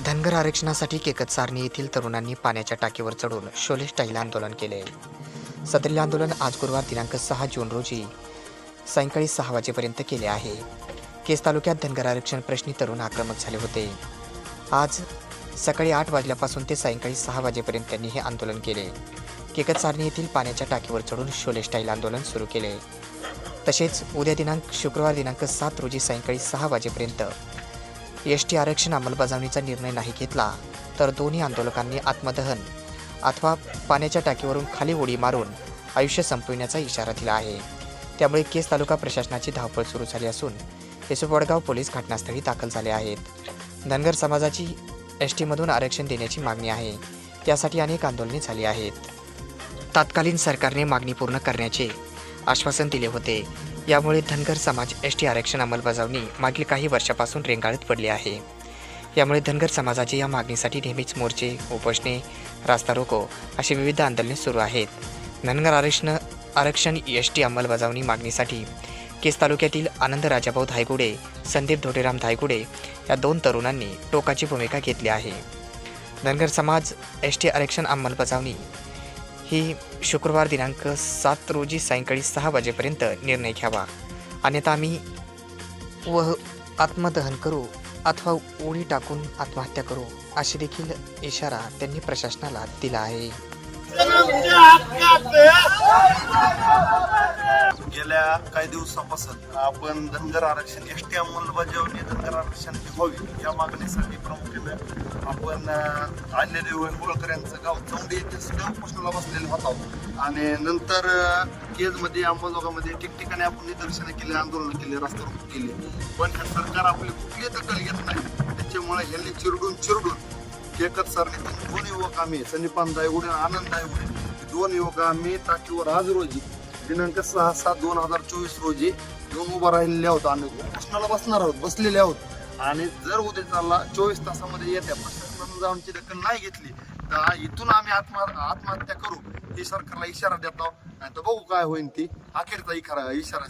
धनगर आरक्षणासाठी केकत सारणी येथील तरुणांनी पाण्याच्या टाकीवर चढून शोले स्टाईल आंदोलन केले. सदरील आंदोलन आज गुरुवार दिनांक 6 जून रोजी सायंकाळी 6 वाजेपर्यंत केले आहे. केज तालुक्यात धनगर आरक्षण प्रश्नी तरुण आक्रमक झाले होते. आज सकाळी 8 वाजल्यापासून ते सायंकाळी 6 वाजेपर्यंत त्यांनी हे आंदोलन केले. केकत सारणी येथील पाण्याच्या टाकीवर चढून शोले स्टाईल आंदोलन सुरू केले. तसेच उद्या शुक्रवार दिनांक 7 रोजी सायंकाळी 6 वाजेपर्यंत एसटी आरक्षण अंमलबजावणीचा निर्णय नाही घेतला तर दोन्ही आंदोलकांनी आत्मदहन अथवा पाण्याच्या टाकीवरून खाली उडी मारून आयुष्य संपविण्याचा इशारा दिला आहे. त्यामुळे केज तालुका प्रशासनाची धावपळ सुरू झाली असून येसुवडगाव पोलीस घटनास्थळी दाखल झाले आहेत. धनगर समाजाची एसटीमधून आरक्षण देण्याची मागणी आहे. त्यासाठी अनेक आंदोलने झाली आहेत. तत्कालीन सरकारने मागणी पूर्ण करण्याचे आश्वासन दिले होते. यामुळे धनगर समाज एसटी आरक्षण अंमलबजावणी मागील काही वर्षापासून रेंगाळत पडली आहे. यामुळे धनगर समाजाचे या मागणीसाठी नेहमीच मोर्चे, उपोषणे, रास्ता रोको अशी विविध आंदोलने सुरू आहेत. धनगर आरक्षण एसटी अंमलबजावणी मागणीसाठी केज तालुक्यातील आनंद राजाभाऊ धायगुडे, संदीप धोटेराम धायगुडे या 2 तरुणांनी टोकाची भूमिका घेतली आहे. धनगर समाज एसटी आरक्षण अंमलबजावणी ही शुक्रवार दिनांक 7 रोजी सायंकाळी 6 वाजेपर्यंत निर्णय घ्यावा, अन्यथा आम्ही आत्मदहन करू अथवा उडी टाकून आत्महत्या करू अशी देखील इशारा त्यांनी प्रशासनाला दिला आहे. गेल्या काही दिवसापासून आपण धनगर आरक्षण एसटी अंमलबजावणी धनगर आरक्षण व्हावी या मागणीसाठी प्रामुख्याने आपण आणलेले होळकर यांचं गाव चौंडी येथे सुद्धा उपोषणाला बसलेले होतो आणि नंतर केजमध्ये अंबाजोगाईमध्ये ठिकठिकाणी आपण निदर्शनं केली, आंदोलन केले, रस्ता रोको केले, पण हे सरकार आपली कुठली दखल घेत नाही. त्याच्यामुळे ह्यांनी चिरडून केकत सारणीतून 2 युवक आम्ही संदीपान धायगुडे आणि आनंद धायगुडे 2 युवक आम्ही टाकीवर आज रोजी दिनांक 6/7/2024 रोजी येऊन उभा राहिलेले आहोत. आम्ही उपोषणाला बसणार आहोत, बसलेले आहोत आणि जर उद्या चालला 24 तासामध्ये येत्या प्रशासनानं जाऊनची दखल नाही घेतली तर इथून आम्ही आत्महत्या करू ही सरकारला इशारा देत आहोत. आणि तर बघू काय होईल ती अखेरचा इशारा.